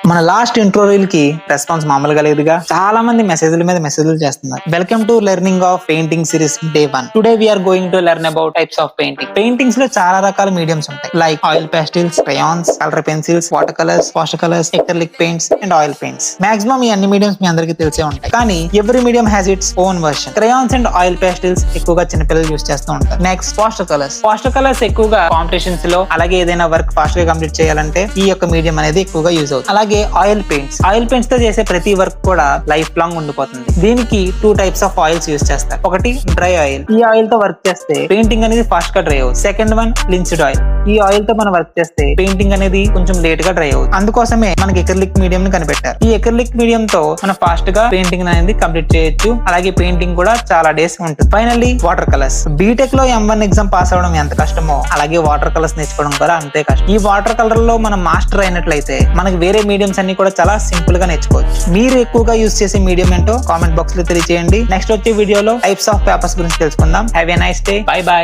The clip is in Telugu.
మన లాస్ట్ ఇంట్రో రీల్ కి రెస్పాన్స్ మామూలుగా లేదుగా. చాలా మంది మెసేజ్ల మీద మెసేజ్లు చేస్తున్నారు. Welcome to learning of painting series day 1. Today we're going to learn about types of painting. Paintings లో చాలా రకాల మీడియంస్ ఉంటాయి. Like oil pastels, crayons, colour pencils, water colours, water colours, acrylic paints and oil paints. Maximum ఈ అన్ని మీడియంస్ మీ అందరికీ తెలిసే ఉంటాయి. కానీ every medium has its own version. Crayons and oil పెస్టిల్స్ ఎక్కువగా చిన్నపిల్లలు యూస్ చేస్తూ ఉంటారు. Next water colours. Water colours ఎక్కువగా కాంపిటీషన్స్ లో, అలాగే ఏదైనా వర్క్ ఫాస్ట్ గా కంప్లీట్ చేయాలంటే ఈ యొక్క మీడియం అనేది ఎక్కువగా యూజ్ అవుతుంది. అలాగే ఆయిల్ పెయింట్స్ తో చేసే ప్రతి వర్క్ కూడా లైఫ్ లాంగ్ ఉండిపోతుంది. దీనికి 2 టైప్స్ ఆఫ్ ఆయిల్స్ యూజ్ చేస్తారు. ఒకటి డ్రై ఆయిల్. ఈ ఆయిల్ తో వర్క్ చేస్తే పెయింటింగ్ అనేది ఫాస్ట్ గా డ్రై అవుతుంది. Second one linseed oil. ఈ ఆయిల్ తో మనం వర్క్ చేస్తే పెయింటింగ్ అనేది కొంచెం లేట్ గా డ్రై అవుతుంది. అందుకోసమే మనకి ఎక్రిలిక్ మీడియం ని కనిపెట్టారు. ఈ ఎక్రిలిక్ మీడియం తో మనం ఫాస్ట్ గా పెయింటింగ్ అనేది కంప్లీట్ చేయొచ్చు. అలాగే పెయింటింగ్ కూడా చాలా డేస్ ఉంటుంది. Finally water colours. బీటెక్ లో M1 ఎగ్జామ్ పాస్ అవడం ఎంత కష్టమో అలాగే వాటర్ కలర్స్ నేర్చుకోవడం కూడా అంతే కష్టం. ఈ వాటర్ కలర్ లో మనం మాస్టర్ అయినట్లయితే మనకి వేరే మీడియంస్ అన్ని కూడా చాలా సింపుల్ గా నేర్చుకోవచ్చు. మీరు ఎక్కువగా యూజ్ చేసే మీడియం ఏంటో కామెంట్ బాక్స్ లో తెలియజేయండి. నెక్స్ట్ వచ్చే వీడియోలో టైప్స్ ఆఫ్ పేపర్స్ గురించి తెలుసుకుందాం. Have a nice day. By by.